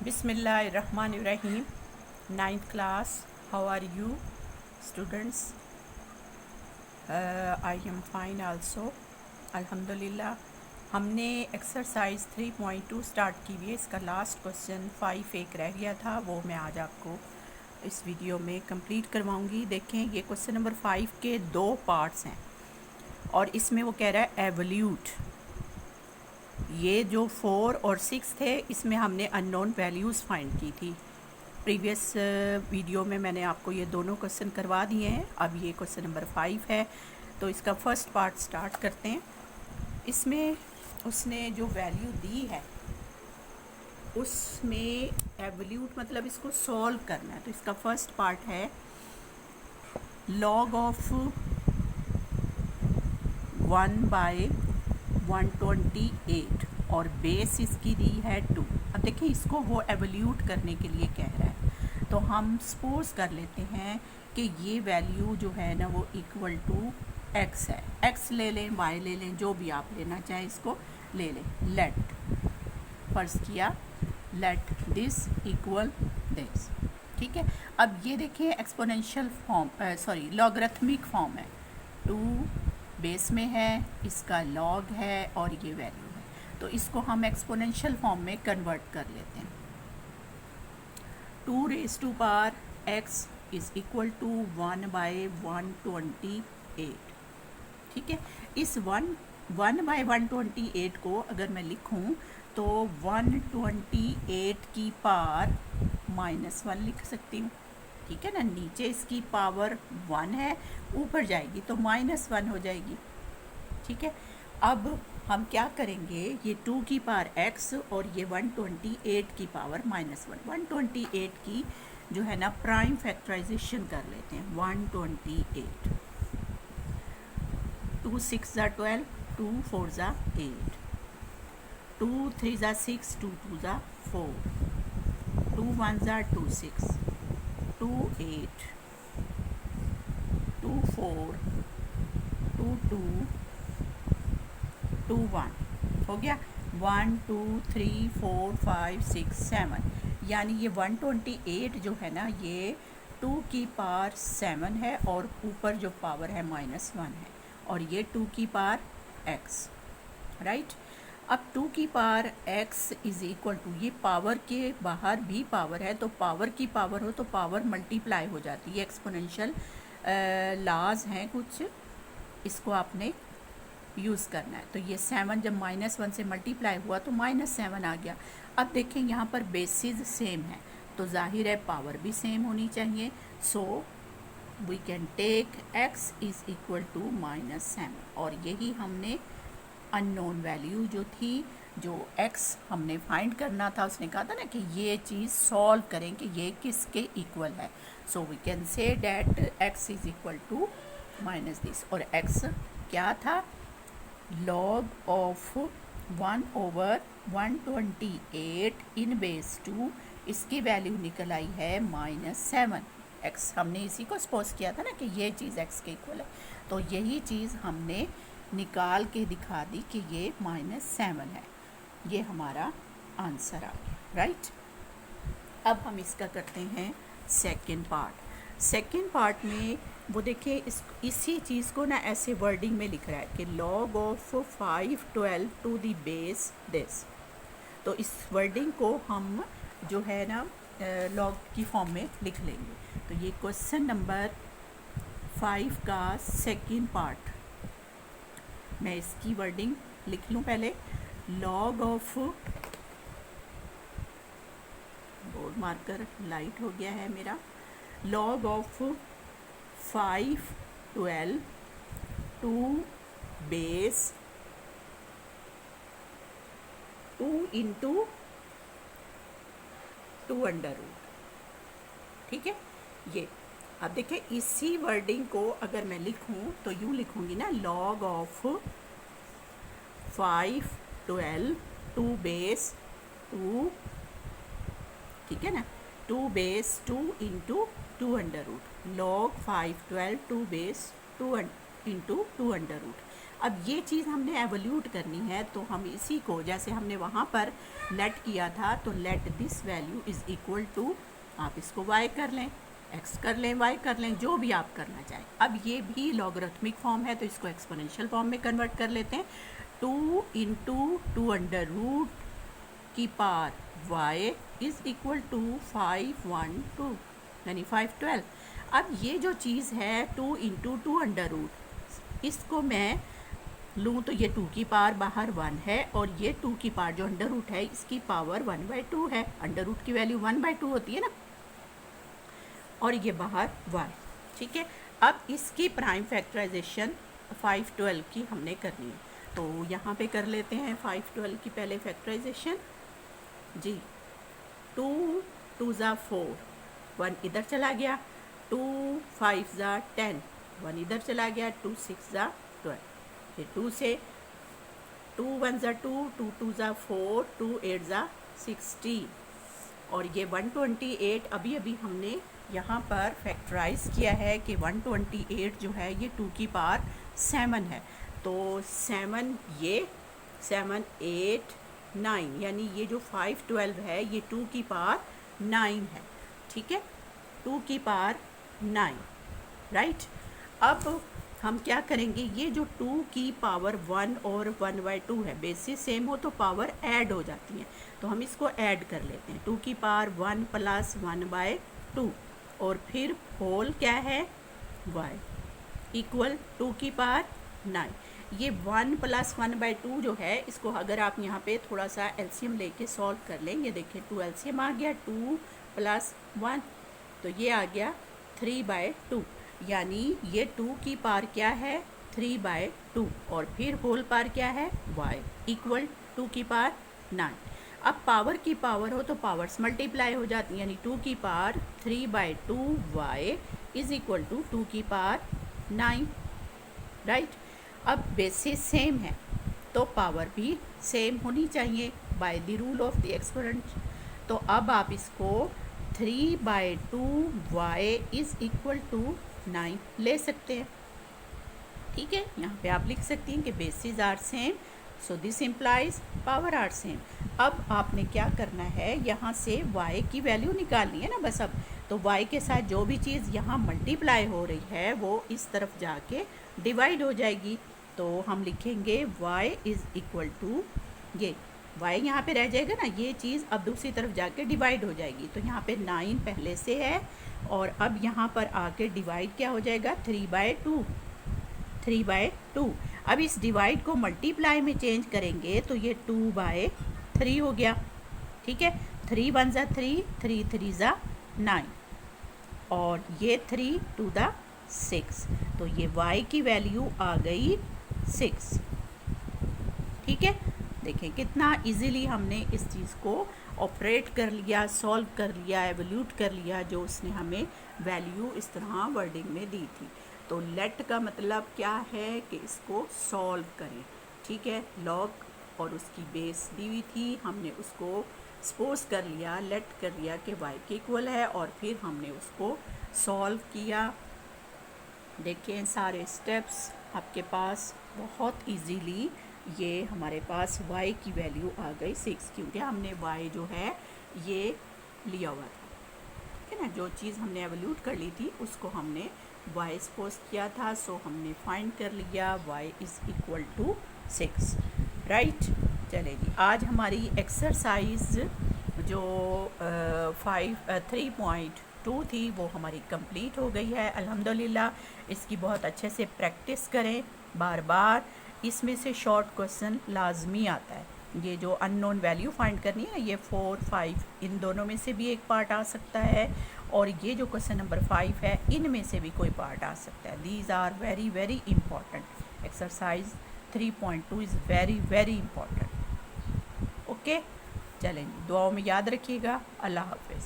Bismillahirrahmanirrahim. Ninth class. How are you, students? I am fine also. अल्हम्दुलिल्लाह. हमने exercise 3.2 start की हुई है. इसका लास्ट क्वेश्चन 5 एक रह गया था, वो मैं आज आपको इस वीडियो में कंप्लीट करवाऊंगी. देखें, ये क्वेश्चन नंबर 5 के 2 पार्ट्स हैं और इसमें वो कह रहा है एवल्यूट. ये जो 4 और 6 थे, इसमें हमने अननोन वैल्यूज़ फाइंड की थी. प्रीवियस वीडियो में मैंने आपको ये दोनों क्वेश्चन करवा दिए हैं. अब ये क्वेश्चन नंबर 5 है, तो इसका फर्स्ट पार्ट स्टार्ट करते हैं. इसमें उसने जो वैल्यू दी है उसमें एवल्यूट मतलब इसको सॉल्व करना है. तो इसका फर्स्ट पार्ट है लॉग ऑफ 1/128 और बेस इसकी दी है 2. अब देखिए, इसको वो एवल्यूट करने के लिए कह रहा है, तो हम सपोज कर लेते हैं कि ये वैल्यू जो है ना वो इक्वल टू x है. x ले लें, y ले लें, जो भी आप लेना चाहें इसको ले लें. लेट फर्ज किया, लेट दिस इक्वल दिस. ठीक है. अब ये देखिए एक्सपोनेंशियल फॉर्म लॉगरिथमिक फॉर्म है. 2 बेस में है, इसका लॉग है और ये वैल्यू है, तो इसको हम एक्सपोनेंशियल फॉर्म में कन्वर्ट कर लेते हैं. 2 raise to power x is equal to 1/128. ठीक है. इस 1/128 को अगर मैं लिखूं तो 128 की पावर -1 लिख सकती हूँ. ठीक है ना. नीचे इसकी पावर 1 है, ऊपर जाएगी तो -1 हो जाएगी. ठीक है. अब हम क्या करेंगे, ये 2 की पावर x और ये 128 की पावर -1. 128 की जो है ना प्राइम फैक्टराइजेशन कर लेते हैं. 128, 2 6 ज़ा 12, 2 4 ज़ा 8, 2 3 ज़ा 6, 2 2 ज़ा 4, 2 1 ज़ा 2 6, 2 8, 2 4, 2 2, 2 1 हो गया. 1 2 3 4 5 6 7, यानी ये 128 जो है ना ये 2 की पावर 7 है और ऊपर जो पावर है -1 है, और ये 2 की पावर x. राइट. अब 2 की power x is equal to, ये पावर के बाहर भी पावर है, तो पावर की पावर हो तो पावर मल्टीप्लाई हो जाती है. एक्सपोनेंशियल लॉज हैं कुछ, इसको आपने यूज़ करना है. तो ये 7 जब -1 से मल्टीप्लाई हुआ तो -7 आ गया. अब देखें यहाँ पर बेसिस सेम है, तो जाहिर है पावर भी सेम होनी चाहिए. So we can take x is equal to -7, और यही हमने अननोन वैल्यू जो थी, जो x हमने फाइंड करना था, उसने कहा था ना कि ये चीज़ सॉल्व करें कि ये किसके इक्वल है. So we can say that x is equal to minus this, और x क्या था, log of 1/128 इन बेस 2. इसकी वैल्यू निकल आई है -7. x हमने इसी को सपोज किया था ना कि ये चीज़ x के इक्वल है, तो यही चीज़ हमने निकाल के दिखा दी कि ये -7 है. ये हमारा आंसर आ गया. राइट. अब हम इसका करते हैं सेकेंड पार्ट. सेकेंड पार्ट में वो देखिए इसी चीज़ को ना ऐसे वर्डिंग में लिख रहा है कि log of 512 to the base this. तो इस वर्डिंग को हम जो है ना लॉग की फॉर्म में लिख लेंगे. तो ये क्वेश्चन नंबर 5 का सेकेंड पार्ट, मैं इसकी वर्डिंग लिख लूँ पहले. Log of, board marker light हो गया है मेरा. log of 512 to base 2 into 2 under root. ठीक है. ये अब देखिए इसी वर्डिंग को अगर मैं लिखूं तो यूँ लिखूंगी ना, log ऑफ 512 टू बेस 2, ठीक है ना, 2 base 2 into 2 under root. Log 512 to base 2 into 2 under root. अब ये चीज़ हमने एवोल्यूट करनी है, तो हम इसी को जैसे हमने वहाँ पर लेट किया था, तो let this value is equal to, आप इसको y कर लें, x कर लें, y कर लें, जो भी आप करना चाहें। अब ये भी लॉगरिथमिक फॉर्म है, तो इसको एक्सपोनेंशियल फॉर्म में कन्वर्ट कर लेते हैं। 2 इंटू 2 अंडर रूट की power y is equal to 512 यानी 512। अब ये जो चीज़ है 2 इंटू 2 अंडर रूट, इसको मैं लूँ तो ये 2 की पावर बाहर 1 है, और ये 2 की पावर जो अंडर रूट है इसकी पावर 1/2 है। अंडर रूट की वैल्यू 1/2 होती है ना, और ये बाहर 1। ठीक है, अब इसकी प्राइम फैक्टराइजेशन 512 की हमने करनी है, तो यहाँ पे कर लेते हैं 512 की पहले फैक्टराइजेशन जी। 2 2 ज़ा 4, 1 इधर चला गया, 2 5 ज़ा 10, 1 इधर चला गया, 2 6 ज़ा 12, फिर 2 से 2 1 ज़ा 2, 2 2 ज़ा 4, 2 8 ज़ा 16, और ये 128 अभी अभी हमने यहाँ पर फैक्टराइज किया है कि 128 जो है ये 2 की पावर 7 है। तो 7 ये 7 8 9, यानी ये जो 512 है ये 2 की पावर 9 है। ठीक है, 2 की पावर 9, राइट। अब हम क्या करेंगे, ये जो 2 की पावर 1 और 1/2 है, बेसिस सेम हो तो पावर ऐड हो जाती हैं, तो हम इसको ऐड कर लेते हैं। 2 की पावर 1 प्लस 1/2, और फिर होल क्या है y इक्वल 2 की पावर 9। ये 1 प्लस 1/2 जो है, इसको अगर आप यहाँ पे थोड़ा सा एलसीएम लेके सॉल्व कर लें, ये देखिए 2 एलसीएम आ गया, 2 प्लस 1, तो ये आ गया 3/2, यानी ये 2 की पावर क्या है 3/2, और फिर होल पावर क्या है y इक्वल 2 की पावर 9। अब पावर की पावर हो तो पावर्स मल्टीप्लाई हो जाती हैं, यानी 2 की power 3/2 y is equal to 2 की पावर 9, राइट। अब बेसिस सेम है तो पावर भी सेम होनी चाहिए by the rule of the exponent. तो अब आप इसको 3/2 y इज़ इक्वल टू 9 ले सकते हैं। ठीक है, यहाँ पे आप लिख सकती हैं कि basis are same, so this implies power are same. अब आपने क्या करना है, यहाँ से y की वैल्यू निकालनी है ना बस। अब तो y के साथ जो भी चीज़ यहाँ मल्टीप्लाई हो रही है वो इस तरफ जाके डिवाइड हो जाएगी, तो हम लिखेंगे y इज़ इक्वल टू, ये y यहाँ पे रह जाएगा ना, ये चीज़ अब दूसरी तरफ जाके डिवाइड हो जाएगी, तो यहाँ पे 9 पहले से है, और अब यहाँ पर आके डिवाइड क्या हो जाएगा 3/2, 3/2। अब इस डिवाइड को मल्टीप्लाई में चेंज करेंगे तो ये 2/3 हो गया। ठीक है, 3 1 ज़ा 3, 3 3 ज़ा 9, और ये 3 2 दा 6, तो ये y की वैल्यू आ गई 6। ठीक है, देखें कितना इजीली हमने इस चीज़ को ऑपरेट कर लिया, सॉल्व कर लिया, एवोल्यूट कर लिया, जो उसने हमें वैल्यू इस तरह वर्डिंग में दी थी। तो लेट का मतलब क्या है कि इसको सॉल्व करें। ठीक है, लॉग और उसकी बेस दी हुई थी, हमने उसको सपोज कर लिया, लेट कर लिया कि y के इक्वल है, और फिर हमने उसको सॉल्व किया। देखें सारे स्टेप्स आपके पास बहुत इजीली, ये हमारे पास y की वैल्यू आ गई 6, क्योंकि हमने y जो है ये लिया हुआ था। ठीक है ना, जो चीज़ हमने एवोल्यूट कर ली थी उसको हमने y सपोज किया था, सो हमने फाइंड कर लिया y is equal to 6, right. चले जी, आज हमारी एक्सरसाइज जो 3.2 थी वो हमारी कंप्लीट हो गई है अल्हम्दुलिल्लाह। इसकी बहुत अच्छे से प्रैक्टिस करें बार बार। इसमें से शॉर्ट क्वेश्चन लाजमी आता है। ये जो अननोन वैल्यू फाइंड करनी है, ये 4 5 इन दोनों में से भी एक पार्ट आ सकता है, और ये जो क्वेश्चन नंबर 5 है इनमें से भी कोई पार्ट आ सकता है। These are very very important. Exercise 3.2 is very very important. Okay, चलें, दुआओं में याद रखिएगा। अल्लाह हाफ़िज़।